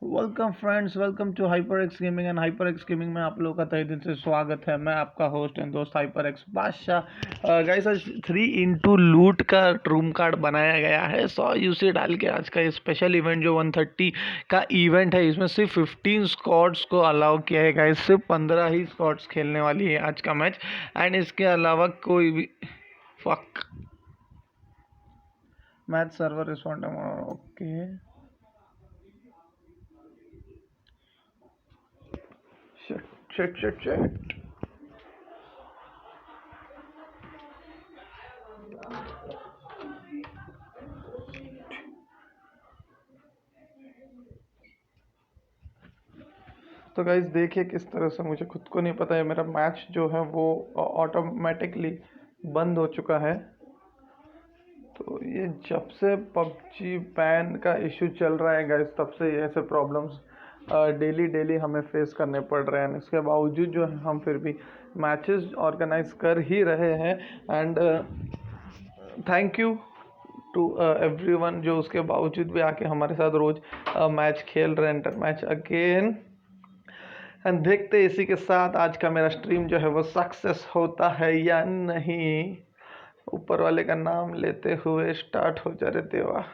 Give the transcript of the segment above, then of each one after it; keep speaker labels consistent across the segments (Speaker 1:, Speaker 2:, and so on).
Speaker 1: Welcome friends, welcome to hyper X gaming and hyper X gaming में आप लोगों का तहे दिल से स्वागत है। मैं आपका होस्ट एंड दोस्त हाइपर एक्स बादशाह। गाइस, आज 3 लूट का रूम कार्ड बनाया गया है 100 यूसी डाल के। आज का ये स्पेशल इवेंट जो 130 का इवेंट है, इसमें सिर्फ 15 स्क्वाड्स को अलाउ किया है गाइस। सिर्फ 15 ही स्क्वाड्स खेलने वाली है आज का मैच। एंड इसके अलावा कोई भी fuck match server respond okay shit shit shit. तो गाइज देखिए किस तरह से, मुझे खुद को नहीं पता है, मेरा मैच जो है वो ऑटोमेटिकली बंद हो चुका है। तो ये जब से पबजी बैन का इशू चल रहा है गाइज, तब से ये ऐसे प्रॉब्लम्स डेली डेली हमें फेस करने पड़ रहे हैं। इसके बावजूद जो है हम फिर भी मैचेस ऑर्गेनाइज कर ही रहे हैं। And thank you to everyone जो उसके बावजूद भी आके हमारे साथ रोज मैच खेल रहे हैं, इंटर मैच अगेन। एंड देखते इसी के साथ आज का मेरा स्ट्रीम जो है वो सक्सेस होता है या नहीं। ऊपर वाले का नाम लेते हुए स्टार्ट हो जा रे देवा।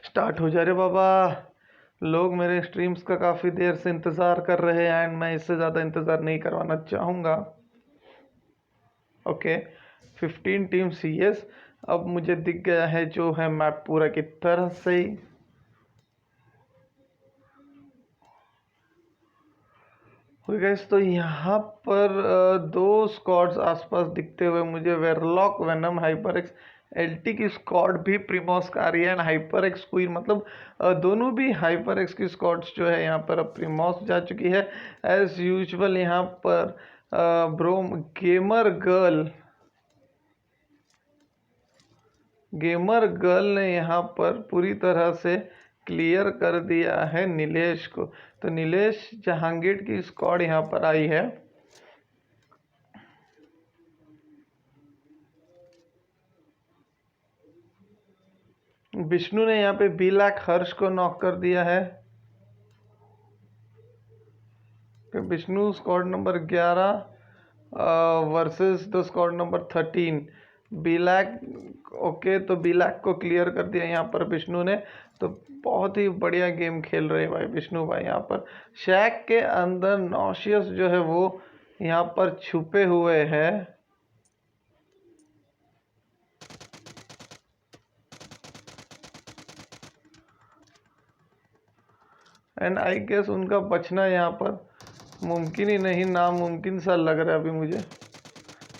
Speaker 1: स्टार्ट हो जा रे बाबा। लोग मेरे स्ट्रीम्स का काफ़ी देर से इंतज़ार कर रहे हैं एंड मैं इससे ज़्यादा इंतज़ार नहीं करवाना चाहूँगा। ओके, 15 टीम CS अब मुझे दिख गया है जो है मैप पूरा की तरह से ही। गाइस, तो यहाँ पर दो स्क्वाड्स आसपास दिखते हुए मुझे वेरलॉक, वेनम, हाइपर एक्स, LT की स्क्वाड भी प्रीमोस का आ रही है एंड हाइपर एक्स क्वीन, मतलब दोनों भी हाइपर एक्स की स्क्वाड्स जो है यहाँ पर अब प्रीमोस जा चुकी है। एज यूजुअल यहाँ पर ब्रो गेमर गर्ल ने यहाँ पर पूरी तरह से क्लियर कर दिया है नीलेश को। तो नीलेश जहांगीर की स्क्वाड यहाँ पर आई है। विष्णु ने यहाँ पे बिलाक हर्ष को नॉक कर दिया है। Vishnu squad number 11 versus the squad number 13 black. Okay, तो बिलैक को क्लियर कर दिया यहाँ पर विष्णु ने। तो बहुत ही बढ़िया गेम खेल रहे हैं भाई विष्णु भाई। यहाँ पर शैक के अंदर नॉशियस जो है वो यहाँ पर छुपे हुए हैं। एंड आई गेस उनका बचना यहाँ पर मुमकिन ही नहीं, नामुमकिन सा लग रहा है अभी मुझे।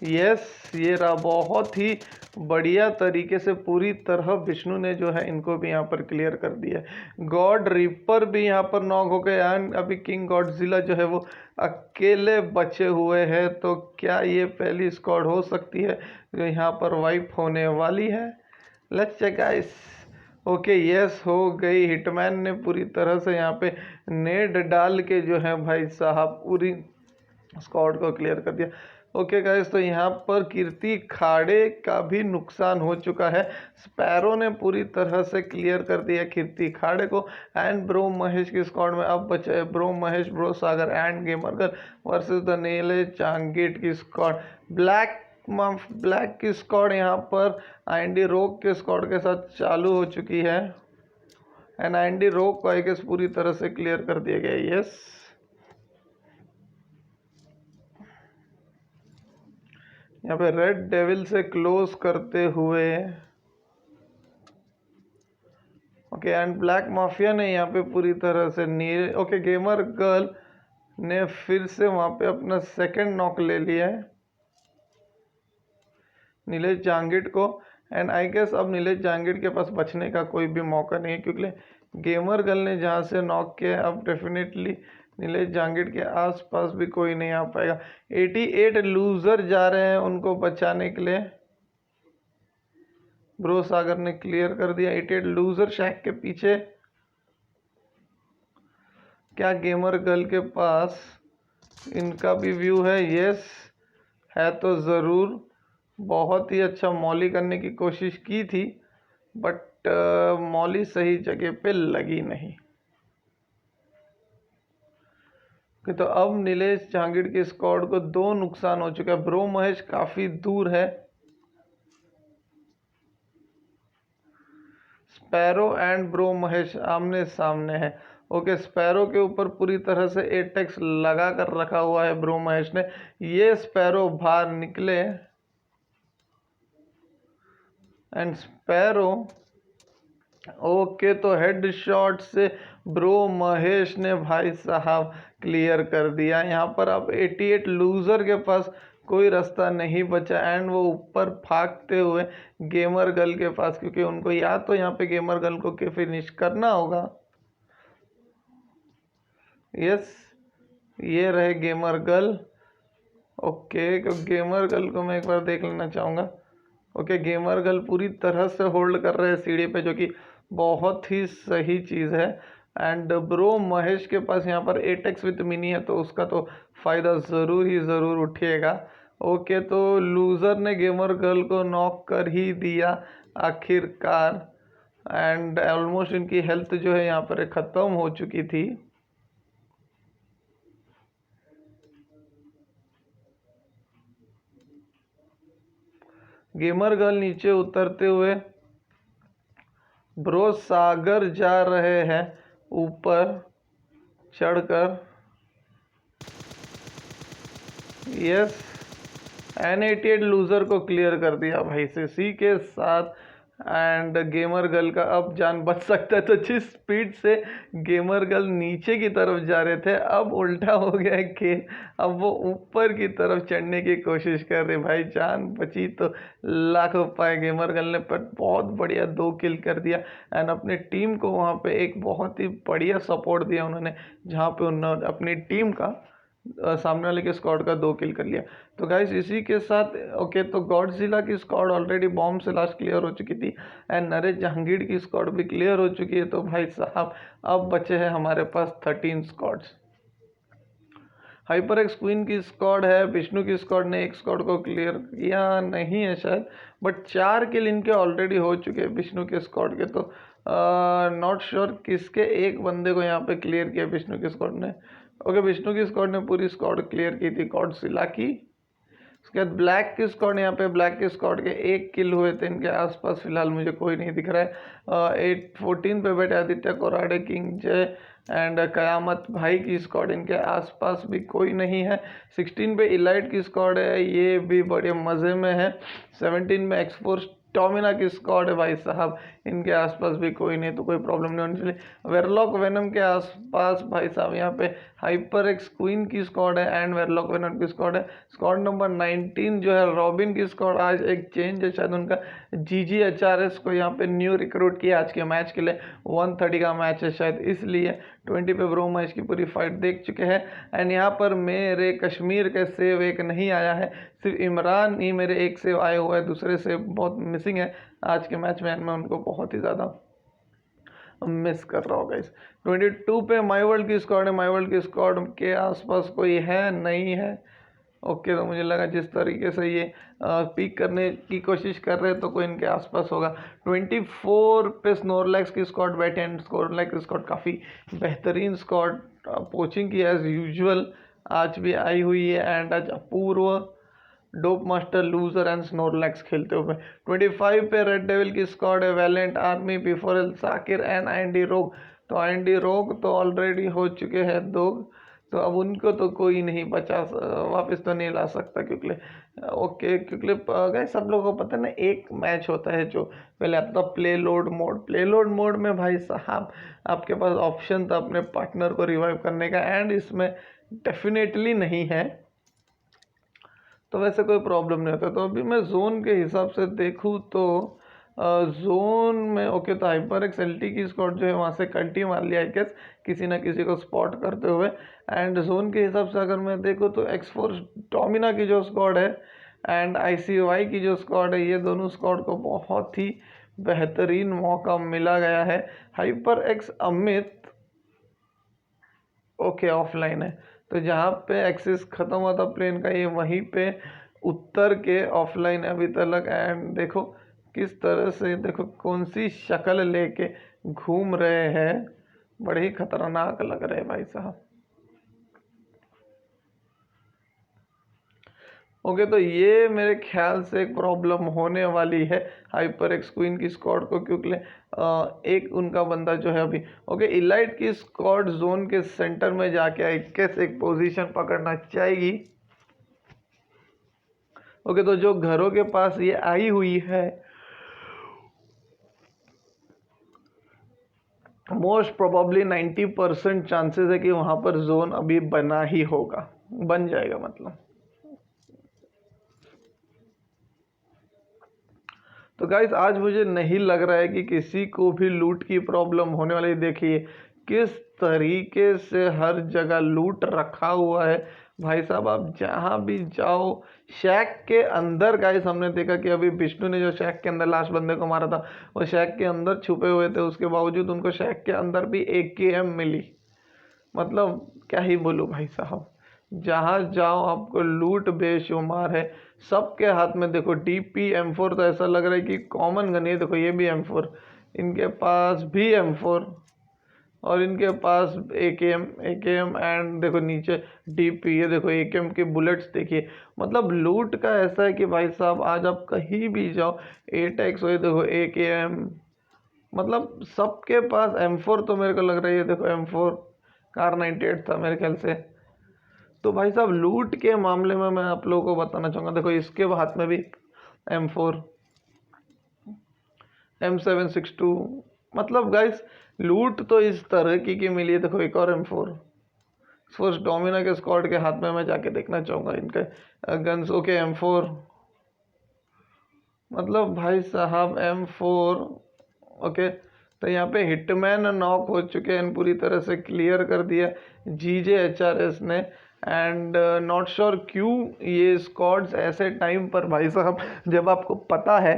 Speaker 1: यस, ये रहा। बहुत ही बढ़िया तरीके से पूरी तरह विष्णु ने जो है इनको भी यहाँ पर क्लियर कर दिया। गॉड रिपर भी यहाँ पर नॉक हो गए एंड अभी किंग गॉडजिला जो है वो अकेले बचे हुए हैं। तो क्या ये पहली स्क्वाड हो सकती है जो यहाँ पर वाइप होने वाली है? Let's check guys. Okay, yes, हो गई। हिटमैन ने पूरी तरह से यहाँ पे नेड डाल के जो है भाई साहब पूरी स्क्वाड को क्लियर कर दिया। ओके गाइस, तो यहाँ पर कीर्ति खाड़े का भी नुकसान हो चुका है। स्पैरो ने पूरी तरह से क्लियर कर दिया कीर्ति खाड़े को। एंड ब्रो महेश की स्क्वाड में अब बचे हैं bro Mahesh, bro Sagar and गेमरगर वर्सेस द नीले चांगेट की स्क्वाड। ब्लैक की स्क्वाड यहाँ पर एंडी रोक के स्क्वाड के साथ चालू हो चुकी है एंड एंडी रोक को आई गेस पूरी तरह से क्लियर कर दिया गया। यस, यहाँ पे रेड डेविल से क्लोज करते हुए ओके एंड ब्लैक माफिया ने यहाँ पे पूरी तरह से नील ओके गेमर गर्ल ने फिर से वहाँ पे अपना सेकंड नॉक ले लिया है नीलेश जांगिट को। एंड आई गेस अब नीलेश जांगिट के पास बचने का कोई भी मौका नहीं है, क्योंकि गेमर गर्ल ने जहाँ से नॉक किया अब डेफिनेटली नीलेश जांगिट के आसपास भी कोई नहीं आ पाएगा। 88 लूजर जा रहे हैं उनको बचाने के लिए। ब्रो सागर ने क्लियर कर दिया 88 लूजर शैक के पीछे। क्या गेमर गर्ल के पास इनका भी व्यू है, यस है तो ज़रूर। बहुत ही अच्छा मॉली करने की कोशिश की थी, बट मॉली सही जगह पे लगी नहीं। कि तो अब नीलेश जहांगीर के स्क्वाड को 2 नुकसान हो चुका है। ब्रो महेश काफ़ी दूर है। स्पैरो एंड ब्रो महेश आमने सामने है। ओके, स्पैरो के ऊपर पूरी तरह से एटेक्स लगा कर रखा हुआ है ब्रो महेश ने। ये स्पैरो बाहर निकले एंड स्पैरो, ओके, तो हेड शॉट से ब्रो महेश ने भाई साहब क्लियर कर दिया। यहाँ पर अब 88 लूजर के पास कोई रास्ता नहीं बचा एंड वो ऊपर भागते हुए गेमर गर्ल के पास, क्योंकि उनको या तो यहाँ पे गेमर गर्ल को फिनिश करना होगा। यस, ये रहे गेमर गर्ल। ओके, तो गेमर गर्ल को मैं एक बार देख लेना चाहूँगा। ओके, गेमर गर्ल पूरी तरह से होल्ड कर रहे हैं सीढ़ी पे, जो कि बहुत ही सही चीज़ है। एंड ब्रो महेश के पास यहाँ पर एटेक्स विथ मिनी है, तो उसका तो फ़ायदा ज़रूर ही ज़रूर उठिएगा। ओके, तो लूज़र ने गेमर गर्ल को नॉक कर ही दिया आखिरकार। एंड ऑलमोस्ट इनकी हेल्थ जो है यहाँ पर ख़त्म हो चुकी थी। गेमर गर्ल नीचे उतरते हुए ब्रो सागर जा रहे हैं ऊपर चढ़कर। यस, N88 लूजर को क्लियर कर दिया भाई से सी के साथ। एंड गेमर गर्ल का अब जान बच सकता है। तो जिस स्पीड से गेमर गर्ल नीचे की तरफ जा रहे थे, अब उल्टा हो गया है खेल। अब वो ऊपर की तरफ चढ़ने की कोशिश कर रहे। भाई जान बची तो लाखों पाए गेमर गर्ल ने, पर बहुत बढ़िया 2 किल कर दिया। एंड अपनी टीम को वहाँ पे एक बहुत ही बढ़िया सपोर्ट दिया उन्होंने, जहाँ पे उन्होंने अपनी टीम का सामने वाले के स्क्वाड का 2 किल कर लिया। तो गाइस इसी के साथ ओके, तो गॉडजिला की स्क्वाड ऑलरेडी बॉम्ब से लास्ट क्लियर हो चुकी थी एंड नरेश जहांगीर की स्क्वाड भी क्लियर हो चुकी है। तो भाई साहब अब बचे हैं हमारे पास 13 स्क्वाड्स। हाइपर एक्स क्वीन की स्क्वाड है, विष्णु की स्क्वाड ने एक स्क्वाड को क्लियर किया नहीं है शायद, बट 4 किल इनके ऑलरेडी हो चुके हैं विष्णु के स्क्वाड के। तो नॉट श्योर किसके एक बंदे को यहाँ पे क्लियर किया विष्णु की स्क्वाड ने। ओके, विष्णु की स्क्वाड ने पूरी स्क्वाड क्लियर की थी गॉडजिला की। उसके बाद ब्लैक की स्क्वाड, यहाँ पे ब्लैक की स्क्वाड के 1 किल हुए थे। इनके आसपास फिलहाल मुझे कोई नहीं दिख रहा है। 14 पे बैठे आदित्य कोराडे, किंग जय एंड कयामत भाई की स्क्वाड, इनके आसपास भी कोई नहीं है। 16 पे इलाइट की स्क्वाड है, ये भी बड़े मज़े में है। 17 में एक्सफोर्स टोमिना की स्क्वाड है भाई साहब, इनके आसपास भी कोई नहीं, तो कोई प्रॉब्लम नहीं होनी चाहिए। वेरलॉक वेनम के आसपास भाई साहब यहाँ पे हाइपर एक्स क्वीन की स्क्वाड है एंड वेरलॉक वेनम की स्क्वाड है। स्क्वाड नंबर 19 जो है रॉबिन की स्क्वाड, आज एक चेंज है शायद उनका, GGHRS को यहाँ पे न्यू रिक्रूट किया आज के मैच के लिए। 130 का मैच है शायद, इसलिए 20 पे ब्रो मैच की पूरी फाइट देख चुके हैं। एंड यहाँ पर मेरे कश्मीर का सेव एक नहीं आया है, सिर्फ इमरान ही मेरे एक सेव आए हुए हैं, दूसरे सेव बहुत मिसिंग है आज के मैच में। मैं उनको बहुत ही ज़्यादा मिस कर रहा होगा। इस 22 पे माई वर्ल्ड की स्क्वाड है, माई वर्ल्ड की स्क्वाड के आसपास कोई है नहीं है। ओके, तो मुझे लगा जिस तरीके से ये पीक करने की कोशिश कर रहे हैं तो कोई इनके आसपास होगा। 24 पे स्नोरलैक्स की स्क्वाड बैठे एंड स्नोरलैक्स की स्क्वाड काफ़ी बेहतरीन स्क्वाड कोचिंग की एज यूजुअल आज भी आई हुई है। एंड आज Apoorv, dope master, loser and Snorlax खेलते हुए। 25 पे रेड डेविल की स्क्वाड है, वैलेंट आर्मी, बिफोर एल साकिर एंड आईएनडी रोग। तो आईएनडी रोग तो ऑलरेडी हो चुके हैं 2, तो अब उनको तो कोई नहीं बचा, वापस तो नहीं ला सकता क्योंकि ओके, क्योंकि गाइस सब लोगों को पता है ना, एक मैच होता है जो पहले आपका play load mode, play load mode में भाई साहब आपके पास ऑप्शन था अपने पार्टनर को रिवाइव करने का, एंड इसमें डेफिनेटली नहीं है, तो वैसे कोई प्रॉब्लम नहीं होता। तो अभी मैं जोन के हिसाब से देखूँ तो जोन में ओके, तो हाइपर एक्स एलटी की स्क्वाड जो है वहाँ से कल्टी मार लिया आई गेस, किसी ना किसी को स्पॉट करते हुए। एंड जोन के हिसाब से अगर मैं देखूँ तो एक्सफोर्स डोमिना की जो स्क्वाड है एंड ICY की जो स्क्वाड है, ये दोनों स्क्वाड को बहुत ही बेहतरीन मौका मिला गया है। Hyper x Amit okay offline है, तो जहाँ पे एक्सेस ख़त्म हुआ था प्लेन का, ये वहीं पे उत्तर के ऑफलाइन अभी तक। एंड देखो किस तरह से, देखो कौन सी शक्ल लेके घूम रहे हैं, बड़े ही खतरनाक लग रहे हैं भाई साहब। ओके, तो ये मेरे ख्याल से एक प्रॉब्लम होने वाली है हाइपर एक्स क्वीन की स्क्वाड को, क्योंकि एक उनका बंदा जो है अभी, ओके, इलाइट की स्क्वाड जोन के सेंटर में जाके 21 एक पोजीशन पकड़ना चाहेगी। ओके, तो जो घरों के पास ये आई हुई है, मोस्ट प्रोबेबली 90% चांसेस है कि वहां पर जोन अभी बना ही होगा, बन जाएगा मतलब। तो गाइस आज मुझे नहीं लग रहा है कि किसी को भी लूट की प्रॉब्लम होने वाली। देखिए किस तरीके से हर जगह लूट रखा हुआ है भाई साहब, आप जहाँ भी जाओ। शैक के अंदर गाइस हमने देखा कि अभी विष्णु ने जो शैक के अंदर लास्ट बंदे को मारा था, वो शैक के अंदर छुपे हुए थे, उसके बावजूद उनको शैक के अंदर भी AKM मिली। मतलब क्या ही बोलूँ भाई साहब, जहाँ जाओ आपको लूट बेशुमार है। सबके हाथ में देखो DP M4, तो ऐसा लग रहा है कि कॉमन गन है। देखो ये भी M4, इनके पास भी M4, और इनके पास AKM एंड देखो नीचे DP, ये देखो AKM की बुलेट्स देखिए। मतलब लूट का ऐसा है कि भाई साहब आज आप कहीं भी जाओ, 8x हो, ये देखो AKM, मतलब सबके पास M4। तो मेरे को लग रहा है ये देखो M4, कार 98 था मेरे ख्याल से। तो भाई साहब लूट के मामले में मैं आप लोगों को बताना चाहूँगा, देखो इसके हाथ में भी M4, M762। मतलब गाइस लूट तो इस तरह की मिली है। देखो एक और M4, फर्स्ट डोमिना के स्क्वाड के हाथ में, मैं जाके देखना चाहूँगा इनके गन्स। ओके M4, मतलब भाई साहब M4। ओके, तो यहाँ पे हिटमैन नॉक हो चुके हैं, पूरी तरह से क्लियर कर दिया GJHRS ने। एंड नॉट श्योर क्यों ये स्क्वाड्स ऐसे टाइम पर भाई साहब, जब आपको पता है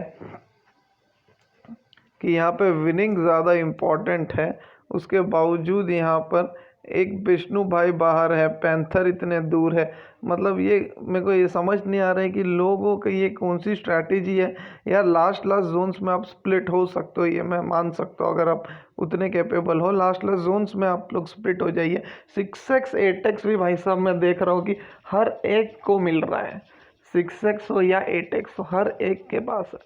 Speaker 1: कि यहाँ पे विनिंग ज़्यादा इम्पोर्टेंट है, उसके बावजूद यहाँ पर एक विष्णु भाई बाहर है, पैंथर इतने दूर है। मतलब ये मेरे को ये समझ नहीं आ रहा है कि लोगों की ये कौन सी स्ट्रैटेजी है यार। लास्ट जोन्स में आप स्प्लिट हो सकते हो, ये मैं मान सकता हूँ, अगर आप उतने कैपेबल हो लास्ट जोन्स में आप लोग स्प्लिट हो जाइए। 6x 8x भी भाई साहब मैं देख रहा हूँ कि हर एक को मिल रहा है, 6x हो या 8x हो, हर एक के पास है।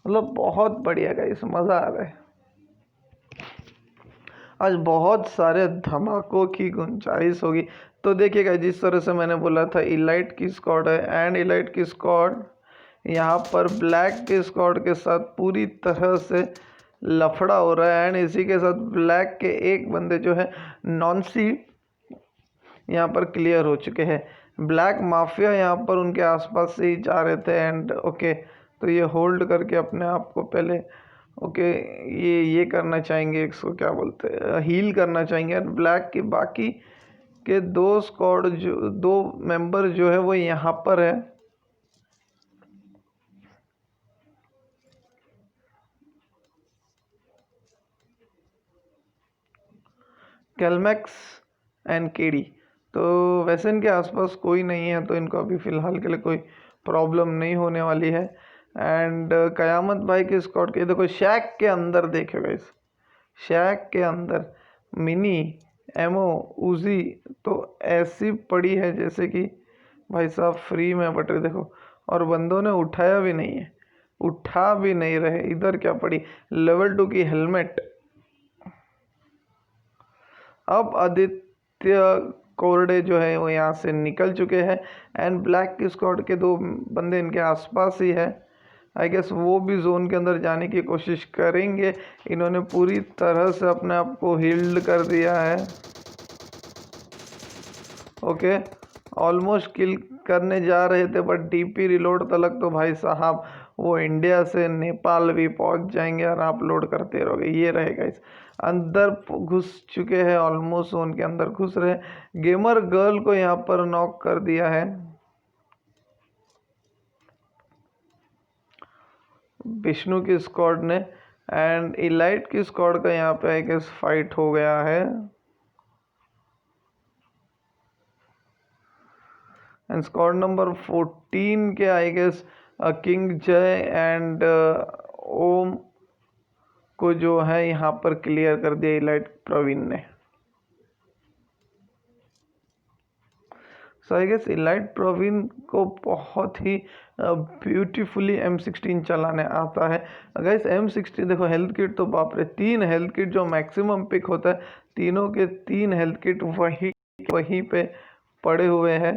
Speaker 1: मतलब बहुत बढ़िया गाइस, मज़ा आ रहा है। आज बहुत सारे धमाकों की गुंजाइश होगी। तो देखिएगा जिस तरह से मैंने बोला था इलाइट की स्क्वाड है, एंड इलाइट की स्क्वाड यहाँ पर ब्लैक के स्क्वाड के साथ पूरी तरह से लफड़ा हो रहा है। एंड इसी के साथ ब्लैक के एक बंदे जो है नॉन्सी यहाँ पर क्लियर हो चुके हैं। ब्लैक माफिया यहाँ पर उनके आसपास से ही जा रहे थे। एंड ओके, तो ये होल्ड करके अपने आप को पहले, ओके, ये करना चाहेंगे, इसको क्या बोलते हैं, हील करना चाहेंगे। और ब्लैक की बाकी के दो स्क्वाड जो, दो मेंबर जो है वो यहाँ पर है। कैलमैक्स एंड केडी, तो वैसे इनके आसपास कोई नहीं है, तो इनको अभी फ़िलहाल के लिए कोई प्रॉब्लम नहीं होने वाली है। एंड कयामत भाई के स्क्वाड के देखो शैक के अंदर देखेगा, इस शैक के अंदर मिनी एमओ उजी तो ऐसी पड़ी है जैसे कि भाई साहब फ्री में बट रही। देखो, और बंदों ने उठाया भी नहीं है, उठा भी नहीं रहे। इधर क्या पड़ी, लेवल 2 की हेलमेट। अब आदित्य कोरडे जो है वो यहाँ से निकल चुके हैं। एंड ब्लैक की स्क्वाड के दो बंदे इनके आसपास ही है। आई गेस वो भी जोन के अंदर जाने की कोशिश करेंगे। इन्होंने पूरी तरह से अपने आप को हील्ड कर दिया है। ओके, ऑलमोस्ट किल करने जा रहे थे, बट DP रिलोड तलक तो भाई साहब वो इंडिया से नेपाल भी पहुंच जाएंगे और आप लोड करते रहोगे। ये रहेगा, इस अंदर घुस चुके हैं, ऑलमोस्ट जोन के अंदर घुस रहे। गेमर गर्ल को यहाँ पर नॉक कर दिया है विष्णु की स्क्वाड ने। एंड इलाइट की स्क्वाड का यहाँ पे आई गेस फाइट हो गया है। एंड स्क्वाड नंबर 14 के आई गेस किंग जय एंड ओम को जो है यहाँ पर क्लियर कर दिया इलाइट प्रवीण ने। सो आई गेस इलाइट प्रवीण को बहुत ही ब्यूटीफुली M16 चलाने आता है। गाइस M16 देखो, हेल्थ किट तो बाप रे, 3 हेल्थ किट जो मैक्सिमम पिक होता है, तीनों के 3 हेल्थ किट वहीं पे पड़े हुए हैं।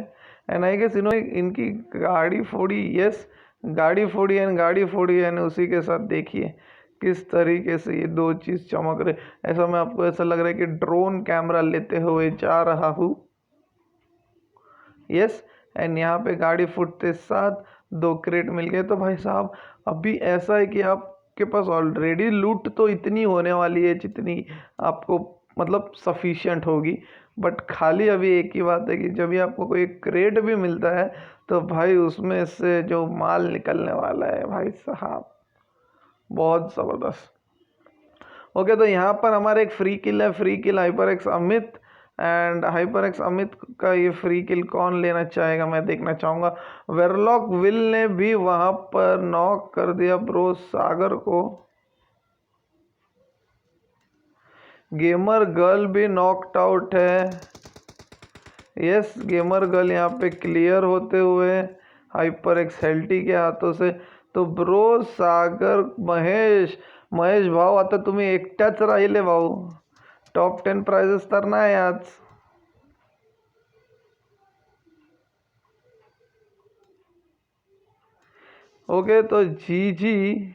Speaker 1: एंड आई गेस इन्होंने इनकी गाड़ी फोड़ी, यस गाड़ी फोड़ी एंड उसी के साथ देखिए किस तरीके से ये दो चीज़ चमक रहे। ऐसा मैं आपको ऐसा लग रहा है कि ड्रोन कैमरा लेते हुए जा रहा हूँ। यस एंड यहाँ पे गाड़ी फुटते साथ 2 क्रेट मिल गए। तो भाई साहब अभी ऐसा है कि आपके पास ऑलरेडी लूट तो इतनी होने वाली है जितनी आपको मतलब सफिशिएंट होगी, बट खाली अभी एक ही बात है कि जब भी आपको कोई क्रेट भी मिलता है तो भाई उसमें से जो माल निकलने वाला है भाई साहब बहुत ज़बरदस्त। ओके, तो यहाँ पर हमारे एक फ्री किल है, free kill HyperX Amit. And HyperX Amit का ये फ्री किल कौन लेना चाहेगा, मैं देखना चाहूँगा। वेरलॉक विल ने भी वहाँ पर नॉक कर दिया ब्रो सागर को। गेमर गर्ल भी नॉकड आउट है। यस, गेमर गर्ल यहाँ पे क्लियर होते हुए HyperX हेल्टी के हाथों से। तो ब्रो सागर महेश भाऊ आता तुम्ही एकट्याच राहिले भाऊ, टॉप 10 प्राइजेस तर नाही आज। ओके, तो जीजी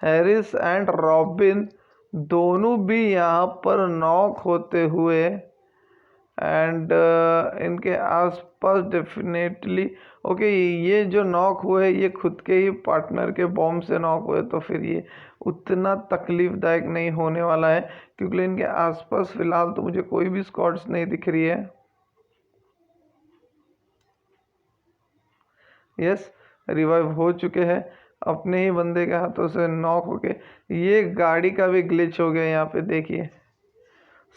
Speaker 1: हैरिस एंड रॉबिन दोनों भी यहाँ पर नॉक होते हुए एंड इनके आसपास डेफिनेटली ओके, ये जो नॉक हुए ये खुद के ही पार्टनर के बॉम्ब से नॉक हुए, तो फिर ये उतना तकलीफदायक नहीं होने वाला है क्योंकि इनके आसपास फिलहाल तो मुझे कोई भी स्क्वाड्स नहीं दिख रही है। यस, रिवाइव हो चुके हैं, अपने ही बंदे के हाथों से नॉक हो के। ये गाड़ी का भी ग्लिच हो गया यहाँ पे, देखिए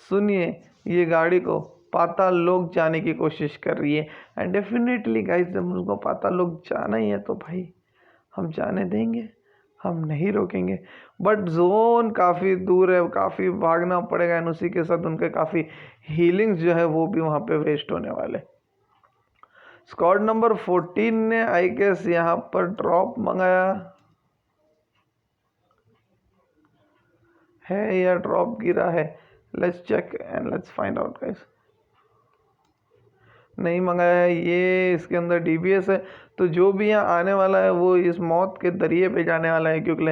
Speaker 1: सुनिए, ये गाड़ी को पाताल लोक जाने की कोशिश कर रही है। एंड डेफिनेटली गाइस, जब उनको पाताल लोक जाना ही है तो भाई हम जाने देंगे, हम नहीं रोकेंगे। बट जोन काफ़ी दूर है, काफ़ी भागना पड़ेगा एंड उसी के साथ उनके काफ़ी हीलिंग्स जो है वो भी वहाँ पे वेस्ट होने वाले। स्क्वाड नंबर 14 ने आई गेस यहाँ पर ड्रॉप मंगाया है या ड्रॉप गिरा है, let's check and let's find out guys. नहीं मंगाया है, ये इसके अंदर DBS है, तो जो भी यहाँ आने वाला है वो इस मौत के दरिए पे जाने वाला है क्योंकि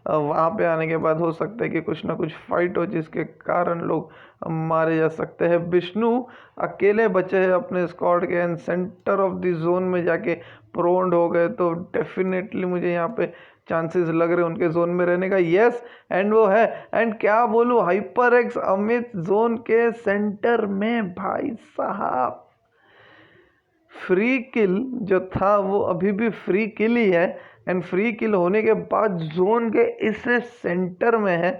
Speaker 1: वहाँ पे आने के बाद हो सकता है कि कुछ ना कुछ फाइट हो जिसके कारण लोग मारे जा सकते हैं। विष्णु अकेले बचे हैं अपने स्क्वाड के and centre of the zone में जाके प्रोन्ड हो गए, तो डेफिनेटली मुझे यहाँ पे चांसेस लग रहे हैं उनके जोन में रहने का। यस एंड वो है, एंड क्या बोलूँ, HyperX अमित जोन के सेंटर में भाई साहब फ्री किल जो था वो अभी भी फ्री किल ही है एंड फ्री किल होने के बाद जोन के इस सेंटर में है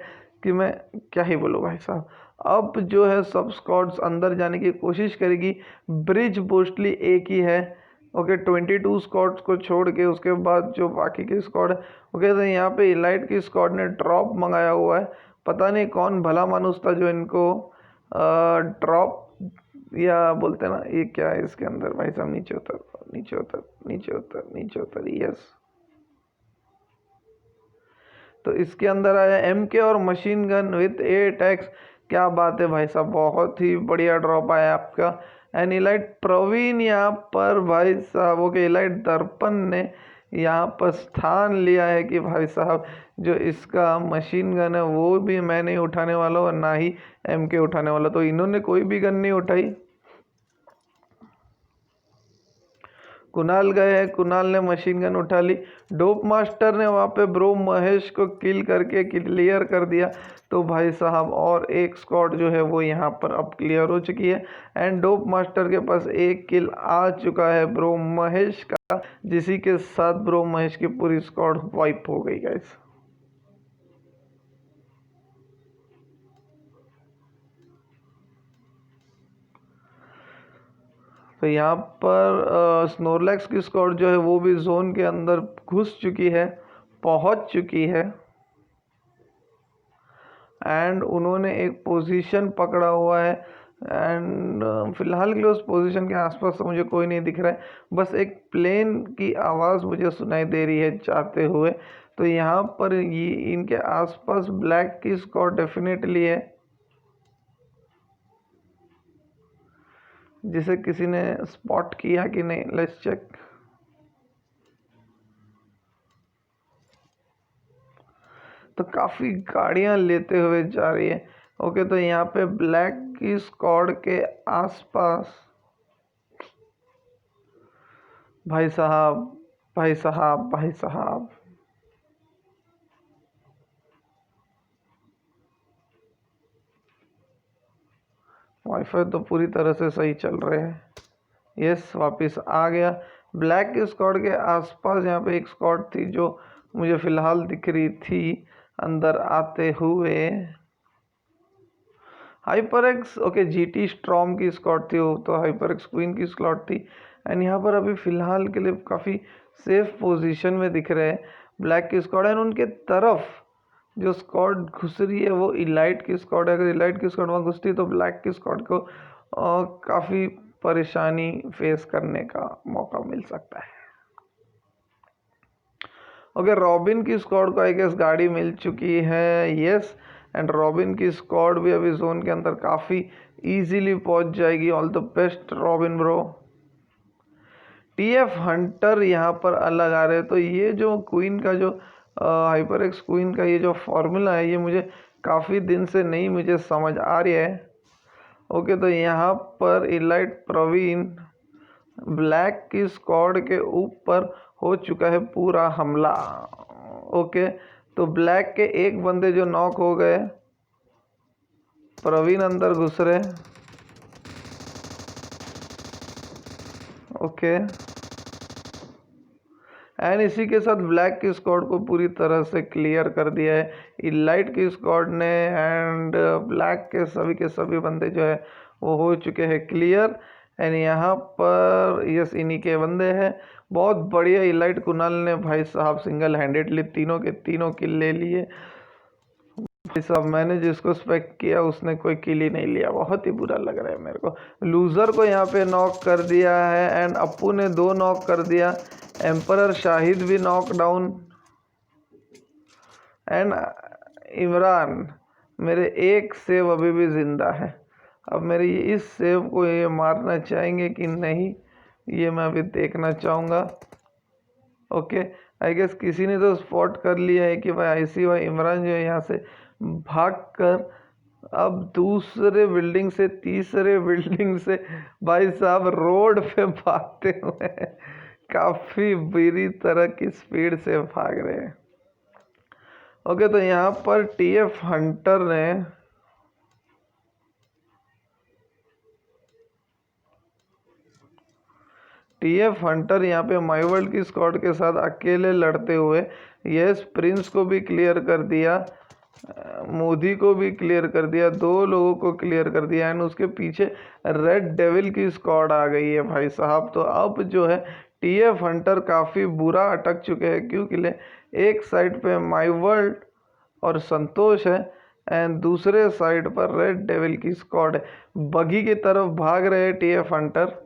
Speaker 1: कि मैं क्या ही बोलूँ भाई साहब। अब जो है सब स्क्वाड्स अंदर जाने की कोशिश करेगी, ब्रिज मोस्टली एक ही है। ओके, 22 स्क्वाड्स को छोड़ के उसके बाद जो बाकी के स्क्वाड है। ओके, तो यहाँ पे इलाइट की स्क्वाड ने ड्रॉप मंगाया हुआ है, पता नहीं कौन भला मानुस था जो इनको ड्रॉप या बोलते ना ये क्या है इसके अंदर, भाई साहब नीचे उतर नीचे उतर नीचे उतर नीचे उतर। यस, तो इसके अंदर आया MK और मशीन गन विथ 8x। क्या बात है भाई साहब, बहुत ही बढ़िया ड्रॉप आया आपका। एंड इलाइट प्रवीण यहाँ पर भाई साहब, ओके इलाइट दर्पण ने यहाँ पर स्थान लिया है कि भाई साहब जो इसका मशीन गन है वो भी मैं नहीं उठाने वाला और ना ही MK उठाने वाला, तो इन्होंने कोई भी गन नहीं उठाई। कुणाल गए हैं, कुणाल ने मशीन गन उठा ली। डोप मास्टर ने वहाँ पे ब्रो महेश को किल करके क्लियर कर दिया, तो भाई साहब और एक स्क्वाड जो है वो यहाँ पर अब क्लियर हो चुकी है एंड डोप मास्टर के पास एक किल आ चुका है ब्रो महेश का, जिसी के साथ ब्रो महेश की पूरी स्क्वाड वाइप हो गई गाइस। तो यहाँ पर स्नोरलैक्स की स्क्वाड जो है वो भी जोन के अंदर घुस चुकी है, पहुंच चुकी है, एंड उन्होंने एक पोजीशन पकड़ा हुआ है। एंड फिलहाल के लिए उस पोजीशन के आसपास तो मुझे कोई नहीं दिख रहा है, बस एक प्लेन की आवाज़ मुझे सुनाई दे रही है जाते हुए। तो यहाँ पर ये इनके आसपास ब्लैक की स्क्वाड डेफिनेटली है, जिसे किसी ने स्पॉट किया कि नहीं, लेट्स चेक। तो काफ़ी गाड़ियां लेते हुए जा रही है। ओके, तो यहाँ पे ब्लैक की स्क्वाड के आसपास भाई साहब, भाई साहब, भाई साहब, वाईफाई तो पूरी तरह से सही चल रहे हैं। यस, वापस आ गया। ब्लैक की स्क्वाड के आसपास यहाँ पे एक स्क्वाड थी जो मुझे फिलहाल दिख रही थी अंदर आते हुए। हाइपरएक्स, ओके, जीटी स्ट्रॉम की स्क्वाड थी वो, तो हाइपरएक्स क्वीन की स्क्वाड थी। एंड यहाँ पर अभी फिलहाल के लिए काफ़ी सेफ पोजीशन में दिख रहे हैं ब्लैक की स्क्वाड। एंड उनके तरफ जो स्क्वाड घुस रही है वो इलाइट की स्क्वाड है। अगर इलाइट की स्क्वाड वहाँ घुसती तो ब्लैक की स्क्वाड को काफ़ी परेशानी फेस करने का मौका मिल सकता है। ओके, रॉबिन की स्क्वाड को आई गेस गाड़ी मिल चुकी है। यस, एंड रॉबिन की स्क्वाड भी अभी जोन के अंदर काफ़ी इजीली पहुंच जाएगी। All the best robin bro. TF Hunter यहाँ पर अलग आ रहे हैं। तो ये जो क्वीन का जो हाइपरएक्स क्वीन का ये जो फॉर्मूला है ये मुझे काफ़ी दिन से नहीं मुझे समझ आ रही है। ओके, तो यहाँ पर इलाइट प्रवीण ब्लैक की स्क्वाड के ऊपर हो चुका है पूरा हमला। ओके, तो ब्लैक के एक बंदे जो नॉक हो गए, प्रवीण अंदर घुस रहे। ओके, एंड इसी के साथ ब्लैक की स्क्वाड को पूरी तरह से क्लियर कर दिया है इलाइट की स्क्वाड ने। एंड ब्लैक के सभी बंदे जो है वो हो चुके हैं क्लियर। एंड यहाँ पर यस, इन्हीं के बंदे हैं। बहुत बढ़िया, इलाइट कुणाल ने भाई साहब सिंगल हैंडेडली तीनों के तीनों किल ले लिए। भाई साहब, मैंने जिसको स्पेक्ट किया उसने कोई किल ही नहीं लिया, बहुत ही बुरा लग रहा है मेरे को। लूज़र को यहाँ पे नॉक कर दिया है एंड अप्पू ने 2 नॉक कर दिया। एम्परर शाहिद भी नॉक डाउन। एंड इमरान, मेरे एक सेव अभी भी ज़िंदा है। अब मेरे इस सेव को ये मारना चाहेंगे कि नहीं, ये मैं अभी देखना चाहूँगा। ओके, आई गेस किसी ने तो स्पॉट कर लिया है कि भाई आईसीवाई इमरान जो है यहाँ से भागकर अब दूसरे बिल्डिंग से तीसरे बिल्डिंग से भाई साहब रोड पे भागते हुए काफ़ी बुरी तरह की स्पीड से भाग रहे हैं। ओके, तो यहाँ पर टीएफ हंटर ने यहाँ पे माई वर्ल्ड की स्क्वाड के साथ अकेले लड़ते हुए यस प्रिंस को भी क्लियर कर दिया, मोदी को भी क्लियर कर दिया, 2 लोगों को क्लियर कर दिया। एंड उसके पीछे रेड डेविल की स्क्वाड आ गई है भाई साहब। तो अब जो है टीएफ हंटर काफ़ी बुरा अटक चुके हैं, क्योंकि एक साइड पे माई वर्ल्ड और संतोष है एंड दूसरे साइड पर रेड डेविल की स्क्वाड है। बगी की तरफ भाग रहे हैं टीएफ हंटर,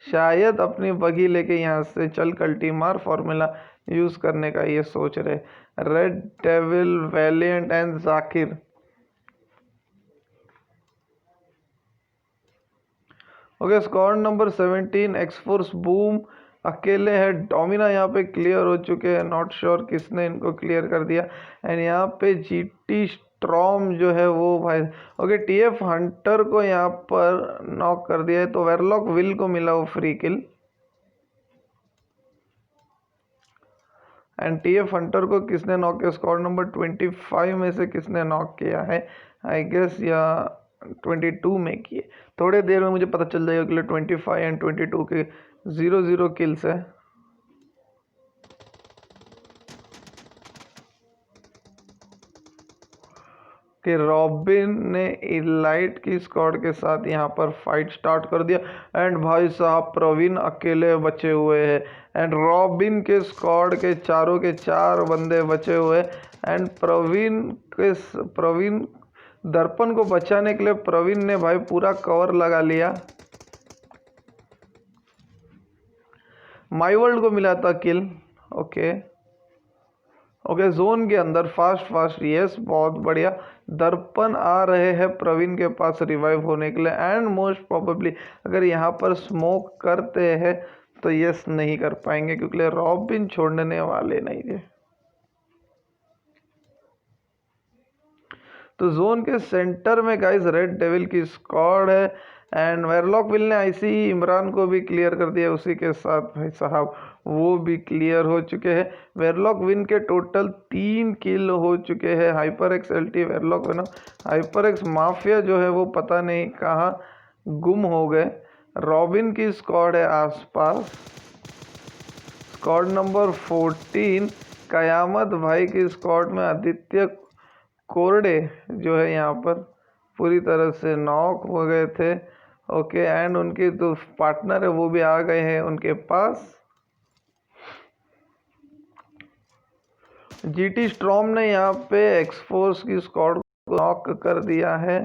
Speaker 1: शायद अपनी बगी लेके यहाँ से चल कल्टी मार फॉर्मूला यूज़ करने का ये सोच रहे red devil, Valiant and Zakir. Okay, squad number 17 एक्सफोर्स boom अकेले है। डोमिना यहाँ पे क्लियर हो चुके हैं, नॉट श्योर किसने इनको क्लियर कर दिया। एंड यहाँ पे जीटी स्ट्रॉम जो है वो भाई, ओके, टीएफ हंटर को यहाँ पर नॉक कर दिया है। तो वेरलॉक विल को मिला वो free kill. And TF Hunter को किसने नॉक किया? स्क्वाड नंबर 25 में से किसने नॉक किया है? आई गेस या 22 में किए। थोड़े देर में मुझे पता चल जाएगा कि 25 एंड 22 के 0-0 किल्स है। कि रॉबिन ने इलाइट की स्क्वाड के साथ यहाँ पर फाइट स्टार्ट कर दिया। एंड भाई साहब प्रवीण अकेले बचे हुए हैं एंड रॉबिन के स्क्वाड के चारों के चार बंदे बचे हुए। एंड प्रवीण दर्पण को बचाने के लिए प्रवीण ने भाई पूरा कवर लगा लिया। माई वर्ल्ड को मिला था किल। ओके जोन के अंदर फास्ट यस बहुत बढ़िया। दर्पण आ रहे हैं प्रवीण के पास रिवाइव होने के लिए। एंड मोस्ट प्रोबेबली अगर यहाँ पर स्मोक करते हैं तो यस नहीं कर पाएंगे क्योंकि रॉबिन छोड़ने वाले नहीं थे। तो जोन के सेंटर में गाइस रेड डेविल की स्क्वाड है एंड वेरलॉक विल ने आईसी इमरान को भी क्लियर कर दिया। उसी के साथ भाई साहब वो भी क्लियर हो चुके हैं। वेरलॉक विन के टोटल 3 किल हो चुके हैं। Hyper X LT warlock win, hyper X mafia जो है वो पता नहीं कहाँ गुम हो गए। रॉबिन की स्क्वाड है आसपास, स्क्वाड नंबर 14 कयामत भाई की स्क्वाड में आदित्य कोरडे जो है यहाँ पर पूरी तरह से नॉक हो गए थे। ओके एंड उनके जो पार्टनर है वो भी आ गए हैं उनके पास। जीटी स्ट्रॉम ने यहाँ पे एक्सफोर्स की स्क्वाड को नॉक कर दिया है।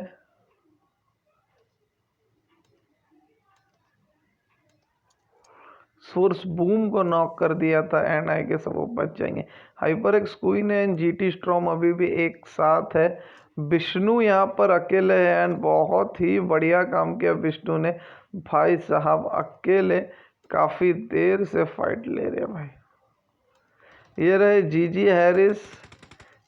Speaker 1: सोर्स बूम को नॉक कर दिया था एंड आई के सब वो बच जाएंगे। Hyper x queen and GT storm अभी भी एक साथ है। विष्णु यहाँ पर अकेले है एंड बहुत ही बढ़िया काम किया विष्णु ने। भाई साहब अकेले काफ़ी देर से फाइट ले रहे हैं भाई। ये रहे जीजी हैरिस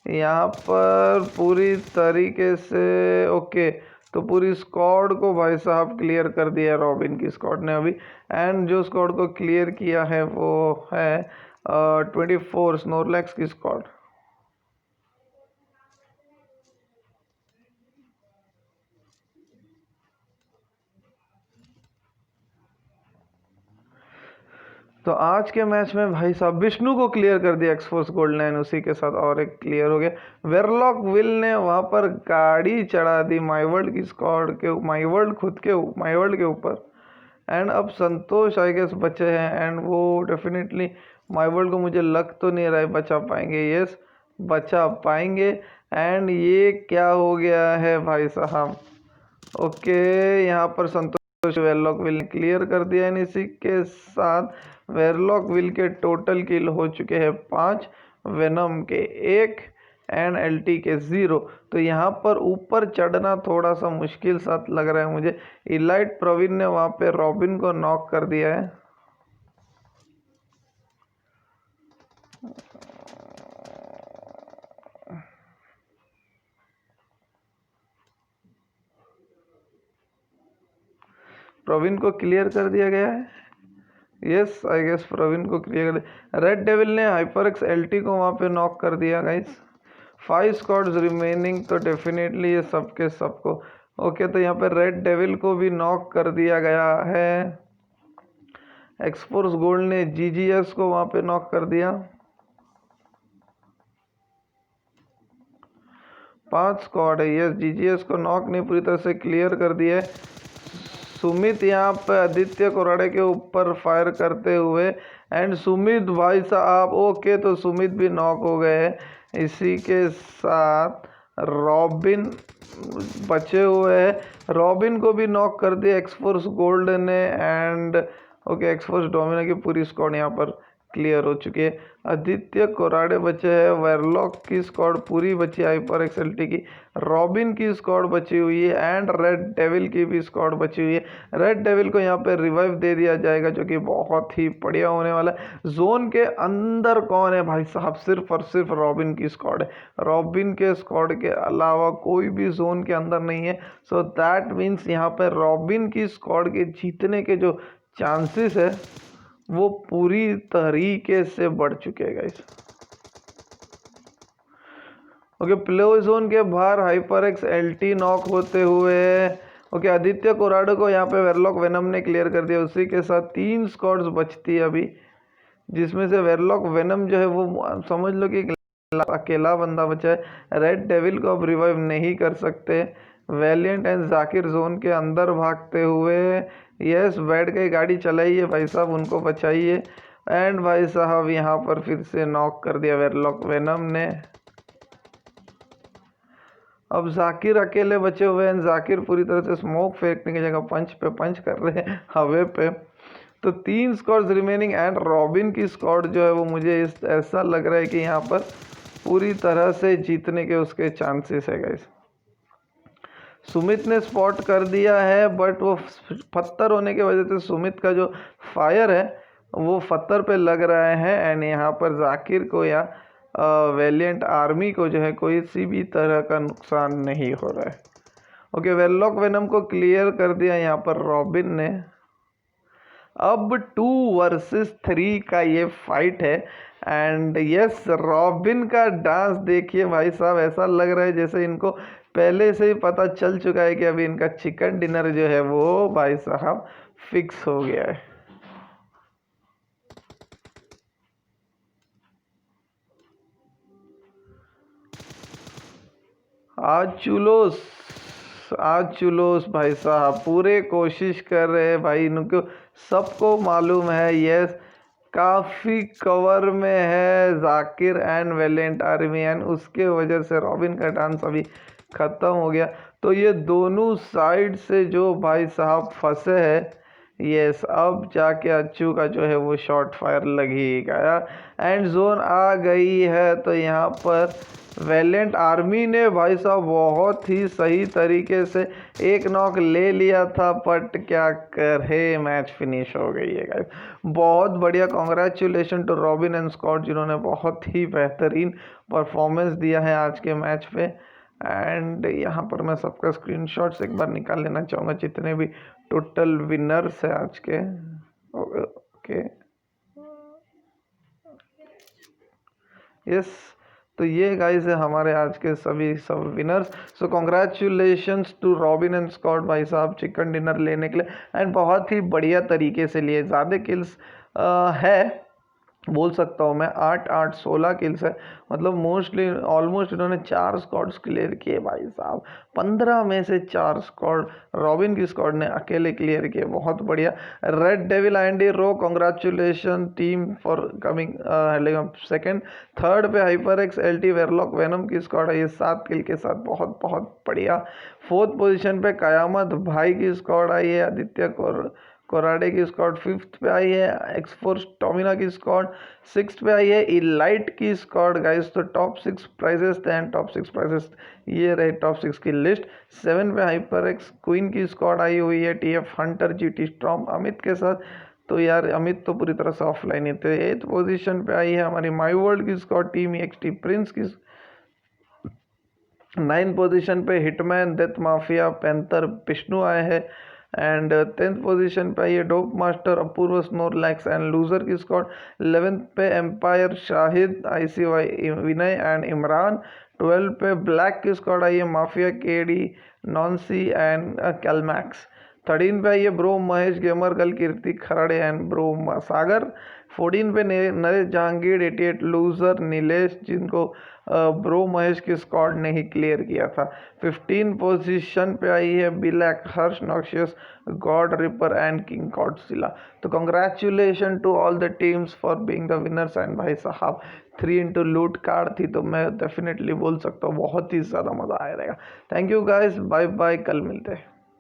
Speaker 1: यहाँ पर पूरी तरीके से। ओके तो पूरी स्क्वाड को भाई साहब क्लियर कर दिया रॉबिन की स्क्वाड ने अभी। एंड जो स्क्वाड को क्लियर किया है वो है 24 स्नोरलैक्स की स्क्वाड। तो आज के मैच में भाई साहब विष्णु को क्लियर कर दिया एक्सफोर्स गोल्ड लाइन, उसी के साथ और एक क्लियर हो गया। वेरलॉक विल ने वहां पर गाड़ी चढ़ा दी माई वर्ल्ड की स्क्वाड के, माई वर्ल्ड के ऊपर। एंड अब संतोष आई गेस बचे हैं एंड वो डेफिनेटली माई वर्ल्ड को मुझे लग तो नहीं रहा है बचा पाएंगे। यस बचा पाएंगे। एंड ये क्या हो गया है भाई साहब। ओके यहाँ पर संतोष वेरलॉक विल ने क्लियर कर दिया एंड इसी के साथ वेरलॉक विल के टोटल किल हो चुके हैं 5, वेनम के 1 एंड एलटी के 0। तो यहाँ पर ऊपर चढ़ना थोड़ा सा मुश्किल सा लग रहा है मुझे। इलाइट प्रवीण ने वहाँ पे रॉबिन को नॉक कर दिया है। प्रवीण को क्लियर कर दिया गया है। यस आई गेस प्रवीण को क्लियर कर दिया। रेड डेविल ने हाइपर एक्स एलटी को वहाँ पे नॉक कर दिया गाइस। 5 स्क्वाड्स रिमेनिंग तो डेफिनेटली ये सबके सबको। ओके तो यहाँ पे रेड डेविल को भी नॉक कर दिया गया है। एक्सफोर्स गोल्ड ने जीजीएस को वहाँ पे नॉक कर दिया। 5 स्क्वाड है। यस जीजीएस को नॉक नहीं पूरी तरह से क्लियर कर दिया है। सुमित यहाँ पे आदित्य कोराड़े के ऊपर फायर करते हुए एंड सुमित भाई साहब ओके तो सुमित भी नॉक हो गए। इसी के साथ रॉबिन बचे हुए हैं। रॉबिन को भी नॉक कर दिया एक्सफोर्स गोल्ड ने एंड ओके एक्सफोर्स डोमिना की पूरी स्क्वाड यहाँ पर क्लियर हो चुकी है। आदित्य कोराड़े बचे हैं। वेरलॉक की स्क्वाड पूरी बची, हाइपर एक्सएलटी की। रॉबिन की स्क्वाड बची हुई है एंड रेड डेविल की भी स्क्वाड बची हुई है। रेड डेविल को यहाँ पे रिवाइव दे दिया जाएगा जो कि बहुत ही बढ़िया होने वाला है। जोन के अंदर कौन है भाई साहब, सिर्फ और सिर्फ रॉबिन की स्क्वाड है। रॉबिन के स्क्वाड के अलावा कोई भी जोन के अंदर नहीं है। सो दैट मीन्स यहाँ पे रॉबिन की स्क्वाड के जीतने के जो चांसेस है वो पूरी तरीके से बढ़ चुके हैं गाइस। ओके प्ले जोन के बाहर हाइपर एक्स एलटी नॉक होते हुए ओके आदित्य कोराडो को यहाँ पे वेरलॉक वेनम ने क्लियर कर दिया। उसी के साथ 3 स्क्वाड्स बचती है अभी, जिसमें से वेरलॉक वेनम जो है वो समझ लो कि अकेला बंदा बचा है। रेड डेविल को अब रिवाइव नहीं कर सकते। वैलिएंट एंड जाकिर जोन के अंदर भागते हुए, यस, बैठ गई, गाड़ी चलाइए भाई साहब, उनको बचाइए। एंड भाई साहब यहाँ पर फिर से नॉक कर दिया वेरलॉक वेनम ने। अब जाकिर अकेले बचे हुए हैं। जाकिर पूरी तरह से स्मोक फेंकने की जगह पंच पे पंच कर रहे हैं हवे पे। तो 3 स्क्वाड्स रिमेनिंग एंड रॉबिन की स्क्वाड जो है वो मुझे ऐसा लग रहा है कि यहाँ पर पूरी तरह से जीतने के उसके चांसेस है गाइस। सुमित ने स्पॉट कर दिया है, बट वो पत्थर होने की वजह से सुमित का जो फायर है वो पत्थर पे लग रहा है। एंड यहाँ पर जाकिर को या वेलिएंट आर्मी को जो है कोई सी भी तरह का नुकसान नहीं हो रहा है। ओके, वेरलॉक वेनम को क्लियर कर दिया यहाँ पर रॉबिन ने। अब 2 वर्सेस 3 का ये फाइट है। एंड यस, रॉबिन का डांस देखिए भाई साहब, ऐसा लग रहा है जैसे इनको पहले से ही पता चल चुका है कि अभी इनका चिकन डिनर जो है वो भाई साहब फिक्स हो गया है। आज चुलोस भाई साहब पूरे कोशिश कर रहे हैं भाई, इनको सबको मालूम है। यस, काफ़ी कवर में है Zakir and valent army, and उसके वजह से रॉबिन का डांस अभी ख़त्म हो गया। तो ये दोनों साइड से जो भाई साहब फंसे हैं, यस, अब जाके अच्छू का जो है वो शॉट फायर लग ही गया। एंड जोन आ गई है। तो यहाँ पर वेलेंट आर्मी ने भाई साहब बहुत ही सही तरीके से एक नॉक ले लिया था, बट क्या करे, मैच फिनिश हो गई है गाइस। बहुत बढ़िया, congratulation to Robin and Scott, जिन्होंने बहुत ही बेहतरीन परफॉर्मेंस दिया है आज के मैच पे। एंड यहाँ पर मैं सबका स्क्रीनशॉट्स एक बार निकाल लेना चाहूँगा, जितने भी टोटल विनर्स है आज के। ओके, यस, तो ये गाइस है हमारे आज के सभी सब winners. So congratulations to Robin and Scott भाई साहब चिकन डिनर लेने के लिए, एंड बहुत ही बढ़िया तरीके से लिए। ज़्यादा किल्स है बोल सकता हूँ मैं, 8 16 किल्स है, मतलब मोस्टली ऑलमोस्ट इन्होंने 4 स्क्वाड्स क्लियर किए भाई साहब। 15 में से 4 स्क्वाड रॉबिन की स्क्वाड ने अकेले क्लियर किए, बहुत बढ़िया। Red devil Andy Rowe, congratulation team for coming second. Third पे hyper X LT warlock venom की स्क्वाड है, ये 7 किल के साथ बहुत बहुत बढ़िया। फोर्थ पोजीशन पे कयामत भाई की स्क्वाड आई है, आदित्य कोराडे की स्क्वाड। 5th पे आई है एक्सफोर्स टोमिना की स्क्वाड। 6th पे आई है इलाइट की स्क्वाड गाइस। तो टॉप 6 प्राइजेस थे, एंड टॉप 6 प्राइजेस ये रहे टॉप 6 की लिस्ट। 7 पे हाइपर एक्स क्वीन की स्क्वाड आई हुई है, TF Hunter GT storm Amit के साथ। तो यार अमित तो पूरी तरह से ऑफलाइन ही थे। 8th पोजीशन पे आई है हमारी माई वर्ल्ड की स्क्वाड, टीम एक्सटी प्रिंस की। 9th पोजीशन पे Hitman death mafia panther Vishnu आए हैं। एंड 10th पोजीशन पे ये dope master Apoorv Snorlax and loser की स्क्वाड। 11th पे empire Shahid ICY Vinay and Imran. 12th पे ब्लैक की स्क्वाड आई है mafia KD Nancy and Calmax. 13 पे ये ब्रो महेश गेमर कल कीर्ति खराड़े एंड ब्रो सागर। 14 पे नरेश जहांगीर 88 लूजर नीलेश, जिनको ब्रो महेश की स्क्वाड ने ही क्लियर किया था। 15 पोजीशन पे आई है black Harsh noxious god reaper and king Godzilla. तो congratulation to all the teams for being the winners. And भाई साहब 3x लूट कार्ड थी, तो मैं डेफिनेटली बोल सकता हूँ बहुत ही ज़्यादा मज़ा आया रहेगा। Thank you guys, bye bye, कल मिलते हैं।